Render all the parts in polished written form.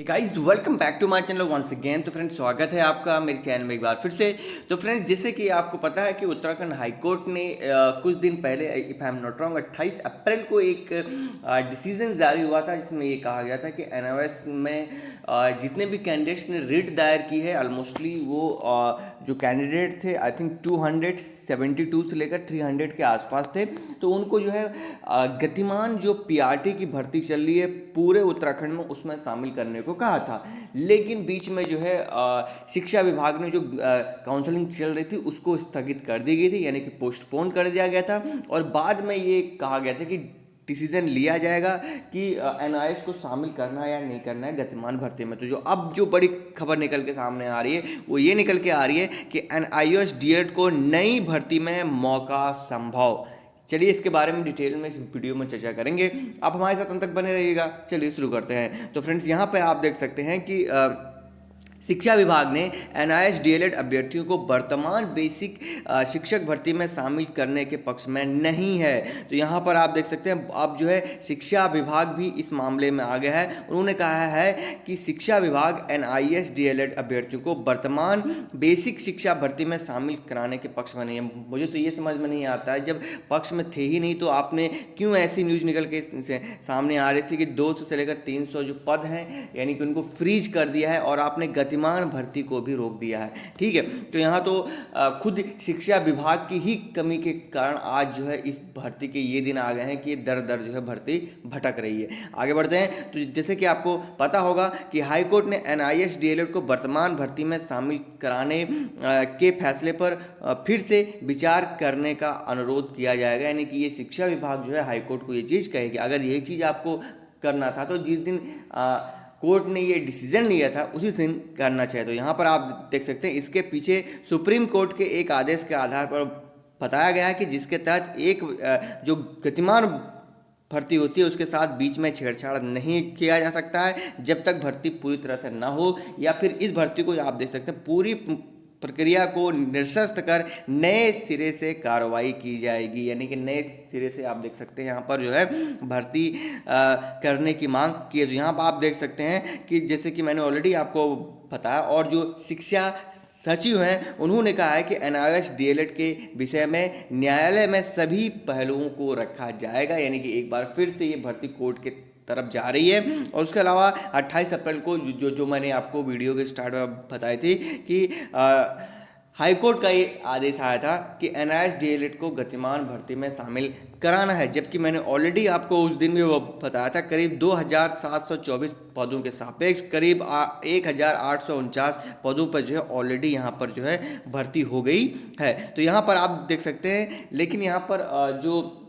Guys welcome back to my channel once again. तो friends स्वागत है आपका मेरे चैनल में एक बार फिर से। तो फ्रेंड्स जैसे कि आपको पता है कि उत्तराखंड हाई कोर्ट ने कुछ दिन पहले if I am not wrong 28 अप्रैल को एक डिसीजन जारी हुआ था जिसमें ये कहा गया था कि एनओएस में जितने भी कैंडिडेट्स ने रिट दायर की है ऑलमोस्टली वो जो कैंडिडेट थे आई थिंक 272 से लेकर 300 के आसपास थे। तो उनको जो है गतिमान जो पीआरटी की भर्ती चल रही है पूरे उत्तराखंड में उसमें शामिल करने को कहा था। लेकिन बीच में जो है शिक्षा विभाग ने जो काउंसलिंग चल रही थी उसको स्थगित कर दी गई थी, यानी कि पोस्टपोन कर दिया गया था। और बाद में ये कहा गया था कि डिसीजन लिया जाएगा कि एनआईएस को शामिल करना है या नहीं करना है गतिमान भर्ती में। तो जो अब जो बड़ी खबर निकल के सामने आ रही है वो ये निकल के आ रही है कि एनआईएस डीएड को नई भर्ती में मौका संभव। चलिए इसके बारे में डिटेल में इस वीडियो में चर्चा करेंगे, आप हमारे साथ अंत तक बने रहिएगा। चलिए शुरू करते हैं। तो फ्रेंड्स यहाँ पे आप देख सकते हैं कि शिक्षा विभाग ने एनआईएस डीएलएड अभ्यर्थियों को वर्तमान बेसिक शिक्षक भर्ती में शामिल करने के पक्ष में नहीं है। तो यहाँ पर आप देख सकते हैं अब जो है शिक्षा विभाग भी इस मामले में आ गया है। उन्होंने कहा है कि शिक्षा विभाग एनआईएस डीएलएड अभ्यर्थियों को वर्तमान बेसिक शिक्षा भर्ती में शामिल कराने के पक्ष में नहीं है। मुझे तो ये समझ में नहीं आता है, जब पक्ष में थे ही नहीं तो आपने क्यों ऐसी न्यूज़ निकल के सामने आ रही थी कि 200 से लेकर 300 जो पद हैं यानी कि उनको फ्रीज कर दिया है और आपने गतिमान भर्ती को भी रोक दिया है। ठीक है, तो यहाँ तो खुद शिक्षा विभाग की ही कमी के कारण आज जो है इस भर्ती के ये दिन आ गए हैं कि दर दर जो है भर्ती भटक रही है। आगे बढ़ते हैं। तो जैसे कि आपको पता होगा कि हाई कोर्ट ने एनआईएस डीएलएड को वर्तमान भर्ती में शामिल कराने के फैसले पर फिर से विचार करने का अनुरोध किया जाएगा। यानी कि ये शिक्षा विभाग जो है हाई कोर्ट को ये चीज़ कहेगी अगर यही चीज़ आपको करना था तो जिस दिन कोर्ट ने ये डिसीजन लिया था उसी दिन करना चाहिए। तो यहाँ पर आप देख सकते हैं इसके पीछे सुप्रीम कोर्ट के एक आदेश के आधार पर बताया गया है कि जिसके तहत एक जो गतिमान भर्ती होती है उसके साथ बीच में छेड़छाड़ नहीं किया जा सकता है जब तक भर्ती पूरी तरह से ना हो, या फिर इस भर्ती को आप देख सकते हैं पूरी प्रक्रिया को निरस्त कर नए सिरे से कार्रवाई की जाएगी। यानी कि नए सिरे से आप देख सकते हैं यहाँ पर जो है भर्ती करने की मांग की है। तो यहाँ पर आप देख सकते हैं कि जैसे कि मैंने ऑलरेडी आपको बताया और जो शिक्षा सचिव हैं उन्होंने कहा है कि एनआईएस डीएलएड के विषय में न्यायालय में सभी पहलुओं को रखा जाएगा। यानी कि एक बार फिर से ये भर्ती कोर्ट के तरफ जा रही है। और उसके अलावा 28 अप्रैल को जो मैंने आपको वीडियो के स्टार्ट में बताई थी कि हाई कोर्ट का ये आदेश आया था कि एनआईएस डीएलएड को गतिमान भर्ती में शामिल कराना है, जबकि मैंने ऑलरेडी आपको उस दिन भी वो बताया था करीब 2724 पदों के सापेक्ष करीब 1849 पदों पर जो है ऑलरेडी यहाँ पर जो है भर्ती हो गई है। तो यहाँ पर आप देख सकते हैं, लेकिन यहाँ पर जो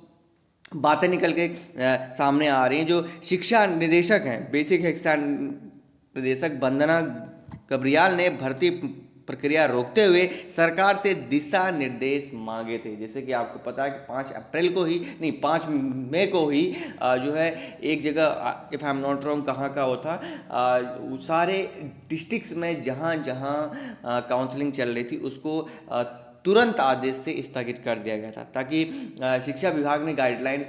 बातें निकल के सामने आ रही हैं, जो शिक्षा निदेशक हैं बेसिक शिक्षा निदेशक वंदना कबरियाल ने भर्ती प्रक्रिया रोकते हुए सरकार से दिशा निर्देश मांगे थे। जैसे कि आपको पता है कि 5 अप्रैल को ही नहीं 5 मई को ही जो है एक जगह if I am not wrong कहाँ का वो था सारे डिस्ट्रिक्ट्स में जहाँ जहाँ काउंसलिंग चल रही थी उसको तुरंत आदेश से स्थगित कर दिया गया था, ताकि शिक्षा विभाग ने गाइडलाइन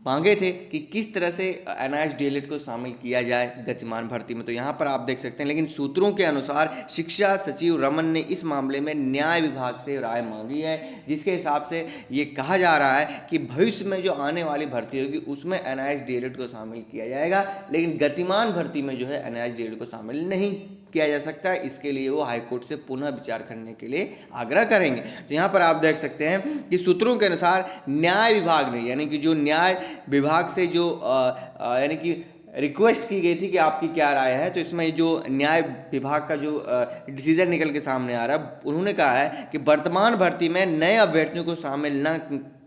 मांगे थे कि किस तरह से एनआईएस डीएलएड को शामिल किया जाए गतिमान भर्ती में। तो यहाँ पर आप देख सकते हैं, लेकिन सूत्रों के अनुसार शिक्षा सचिव रमन ने इस मामले में न्याय विभाग से राय मांगी है, जिसके हिसाब से ये कहा जा रहा है कि भविष्य में जो आने वाली भर्ती होगी उसमें एनआईएस डीएलएड को शामिल किया जाएगा, लेकिन गतिमान भर्ती में जो है एनआईएस डीएलएड को शामिल नहीं किया जा सकता है। इसके लिए वो हाईकोर्ट से पुनः विचार करने के लिए आग्रह करेंगे। तो यहाँ पर आप देख सकते हैं कि सूत्रों के अनुसार न्याय विभाग ने यानी कि जो न्याय विभाग से जो यानी कि रिक्वेस्ट की गई थी कि आपकी क्या राय है, तो इसमें जो न्याय विभाग का जो डिसीजन निकल के सामने आ रहा है उन्होंने कहा है कि वर्तमान भर्ती में नए अभ्यर्थियों को शामिल न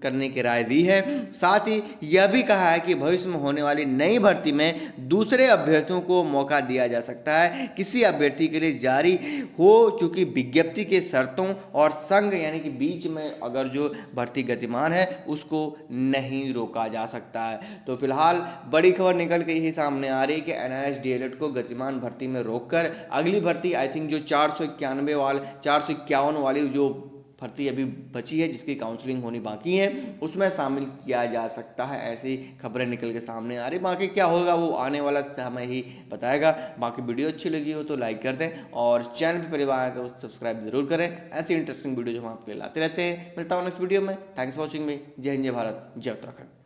करने की राय दी है। साथ ही यह भी कहा है कि भविष्य में होने वाली नई भर्ती में दूसरे अभ्यर्थियों को मौका दिया जा सकता है किसी अभ्यर्थी के लिए जारी हो चुकी विज्ञप्ति के शर्तों और संग यानी कि बीच में अगर जो भर्ती गतिमान है उसको नहीं रोका जा सकता है। तो फिलहाल बड़ी खबर निकल के यही सामने आ रही है कि एनआईएस डीएलएड को गतिमान भर्ती में रोककर अगली भर्ती आई थिंक जो 451 वाली जो भर्ती अभी बची है जिसकी काउंसलिंग होनी बाकी है, उसमें शामिल किया जा सकता है। ऐसी खबरें निकल के सामने आ रही, बाकी क्या होगा वो आने वाला समय ही बताएगा। बाकी वीडियो अच्छी लगी हो तो लाइक कर दें और चैनल पर परिवार है तो सब्सक्राइब जरूर करें। ऐसी इंटरेस्टिंग वीडियो जो हम आपके लिए लाते रहते हैं। मिलता हूँ नेक्स्ट वीडियो में। थैंक्स फॉर वॉचिंग मी। जय हिंद, जय भारत, जय उत्तराखंड।